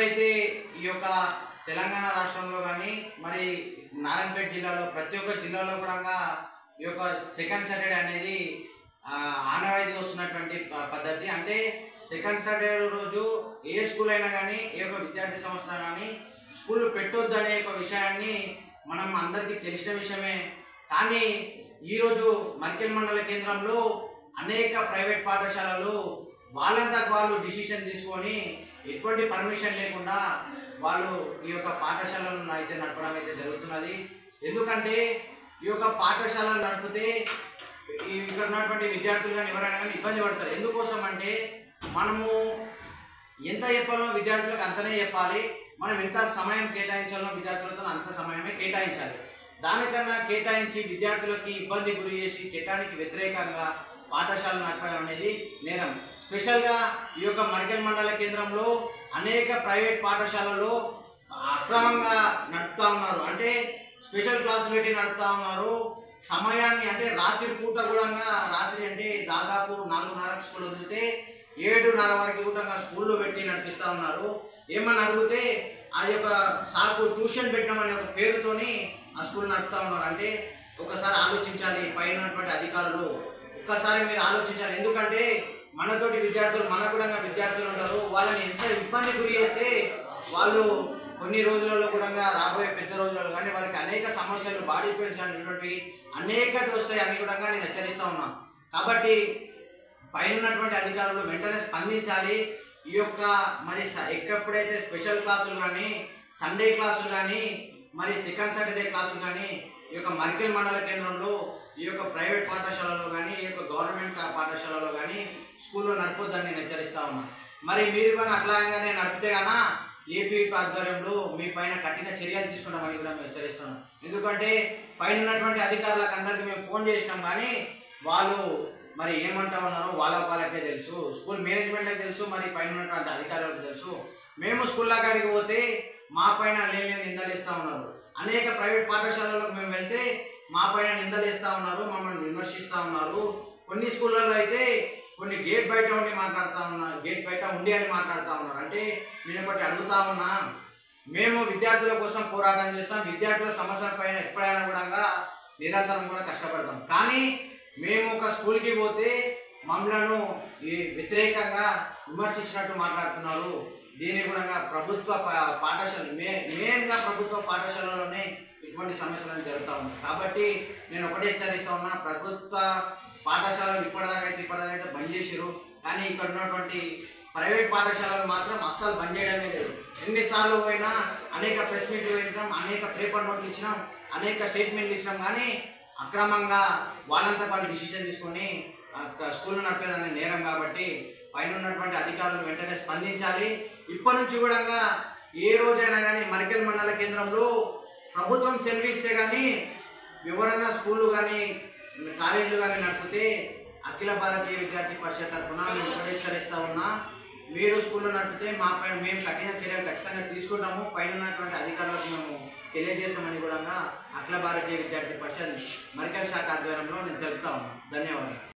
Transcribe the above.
ఎప్పుడైతే ఈ యొక్క తెలంగాణ రాష్ట్రంలో కానీ మరి నారాయణపేట జిల్లాలో ప్రతి ఒక్క జిల్లాలో కూడా ఈ యొక్క సెకండ్ సాటర్డే అనేది ఆనవాయితీ వస్తున్నటువంటి పద్ధతి. అంటే సెకండ్ సాటర్డే రోజు ఏ స్కూల్ అయినా కానీ ఏ యొక్క విద్యార్థి సంస్థ కానీ స్కూల్ పెట్టొద్దు అనే ఒక విషయాన్ని మనం అందరికీ తెలిసిన విషయమే. కానీ ఈరోజు మర్కెల్ మండల కేంద్రంలో అనేక ప్రైవేట్ పాఠశాలలు వాళ్ళంతకు వాళ్ళు డిసిషన్ తీసుకొని ఎటువంటి పర్మిషన్ లేకుండా వాళ్ళు ఈ యొక్క పాఠశాలను అయితే నడపడం అయితే జరుగుతున్నది. ఎందుకంటే ఈ యొక్క పాఠశాలలు నడిపితే ఇక్కడ ఉన్నటువంటి విద్యార్థులు కానీ ఎవరైనా కానీ ఇబ్బంది పడతారు. ఎందుకోసం అంటే మనము ఎంత చెప్పాలో విద్యార్థులకు అంతనే చెప్పాలి, మనం ఎంత సమయం కేటాయించాలో విద్యార్థులతో అంత సమయమే కేటాయించాలి. దానికన్నా కేటాయించి విద్యార్థులకి ఇబ్బంది గురి చేసి చట్టానికి వ్యతిరేకంగా పాఠశాల నడపడం అనేది నేరం. స్పెషల్గా ఈ యొక్క మర్కెల్ మండల కేంద్రంలో అనేక ప్రైవేట్ పాఠశాలలో అక్రమంగా నడుపుతూ ఉన్నారు. అంటే స్పెషల్ క్లాసులు పెట్టి నడుపుతూ ఉన్నారు. సమయాన్ని అంటే రాత్రి పూట కూడా, రాత్రి అంటే దాదాపు 4:30 స్కూల్ వదిలితే 7:30 వరకు కూడా స్కూల్లో పెట్టి నడిపిస్తూ ఉన్నారు. ఏమని అడిగితే ఆ యొక్క సాకు ట్యూషన్ పెట్టినామనే ఒక పేరుతోని ఆ స్కూల్ నడుపుతూ ఉన్నారు. అంటే ఒకసారి ఆలోచించాలి పైన ఉన్నటువంటి అధికారులు, ఒక్కసారి మీరు ఆలోచించాలి. ఎందుకంటే మనతోటి విద్యార్థులు, మన కూడా విద్యార్థులు ఉంటారు. వాళ్ళని ఎంత ఇబ్బంది గురి చేస్తే వాళ్ళు కొన్ని రోజులలో కూడా రాబోయే పెద్ద రోజులలో కానీ వాళ్ళకి అనేక సమస్యలు, బాడీ పెయిన్స్ అనేటువంటి అనేకటి వస్తాయి అని కూడా నేను హెచ్చరిస్తూ ఉన్నాను. కాబట్టి పైన ఉన్నటువంటి అధికారులు వెంటనే స్పందించాలి. ఈ యొక్క మరి ఎక్కడైతే స్పెషల్ క్లాసులు కానీ, సండే క్లాసులు కానీ, మరి సెకండ్ సాటర్డే క్లాసులు కానీ ఈ యొక్క మర్కెల్ మండల కేంద్రంలో ఈ యొక్క ప్రైవేట్ పాఠశాలలో కానీ, ఈ యొక్క గవర్నమెంట్ పాఠశాలలో కానీ స్కూల్లో నడపొద్దని నేను హెచ్చరిస్తూ ఉన్నాను. మరి మీరు కానీ అట్లాగానే నడిపితే గానా ఏపీ ఆధ్వర్యంలో మీ పైన కఠిన చర్యలు తీసుకుంటామని కూడా మేము హెచ్చరిస్తున్నాం. ఎందుకంటే పైన ఉన్నటువంటి అధికారులకు అందరికీ మేము ఫోన్ చేసినాం, కానీ వాళ్ళు మరి ఏమంటా ఉన్నారో వాళ్ళకే తెలుసు, స్కూల్ మేనేజ్మెంట్కి తెలుసు, మరి పైన ఉన్నటువంటి అధికారులకు తెలుసు. మేము స్కూల్లో కాడికి పోతే మా పైన లేని నిందలు ఇస్తూ ఉన్నారు. అనేక ప్రైవేట్ పాఠశాలలకు మేము వెళ్తే మా పైన నిందలు ఇస్తూ ఉన్నారు, మమ్మల్ని విమర్శిస్తూ ఉన్నారు. కొన్ని స్కూళ్ళలో అయితే కొన్ని గేట్ బయట ఉండి మాట్లాడుతూ ఉన్నారు, గేట్ బయట ఉండి అని మాట్లాడుతూ ఉన్నారు. అంటే నేను ఒకటి అడుగుతా ఉన్నా, మేము విద్యార్థుల కోసం పోరాటం చేస్తాం, విద్యార్థుల సమస్యల పైన ఎప్పుడైనా కూడా నిరంతరం కూడా కష్టపడతాం. కానీ మేము ఒక స్కూల్కి పోతే మమ్మలను వ్యతిరేకంగా విమర్శించినట్టు మాట్లాడుతున్నారు. దీన్ని కూడా ప్రభుత్వ పాఠశాల మెయిన్గా ప్రభుత్వ పాఠశాలలోనే ఇటువంటి సమస్యలు జరుగుతూ ఉన్నాయి. కాబట్టి నేను ఒకటే హెచ్చరిస్తూ ఉన్నా, ప్రభుత్వ పాఠశాలలు ఇప్పటిదాకైతే బంద్ చేసారు, కానీ ఇక్కడ ఉన్నటువంటి ప్రైవేట్ పాఠశాలలు మాత్రం అస్సలు బంద్ చేయడమే లేదు. ఎన్నిసార్లు పోయినా అనేక ప్రెస్ మీట్లు పెట్టినాం, అనేక పేపర్ నోట్లు ఇచ్చినాం, అనేక స్టేట్మెంట్లు ఇచ్చినాం, కానీ అక్రమంగా వాళ్ళంతా వాళ్ళు డిసిషన్ తీసుకొని స్కూల్ నడిపేదాన్ని నేరం. కాబట్టి పైన ఉన్నటువంటి అధికారులు వెంటనే స్పందించాలి. ఇప్పటి నుంచి కూడా ఏ రోజైనా కానీ మర్కెల్ మండల కేంద్రంలో ప్రభుత్వం సెలవిస్తే కానీ ఎవరైనా స్కూళ్ళు కానీ కాలేజీలు కానీ నడిపితే అఖిల భారతీయ విద్యార్థి పరిషత్ తరఫున మేము హెచ్చరిస్తూ ఉన్నా, మీరు స్కూల్లో నడిపితే మా పైన మేము కఠిన చర్యలు ఖచ్చితంగా తీసుకుంటాము, పైన ఉన్నటువంటి అధికారులకు మేము తెలియజేస్తామని కూడా అఖిల భారతీయ విద్యార్థి పరిషత్ మర్కెల్ శాఖ ఆధ్వర్యంలో నేను తెలుపుతా ఉన్నాను. ధన్యవాదాలు.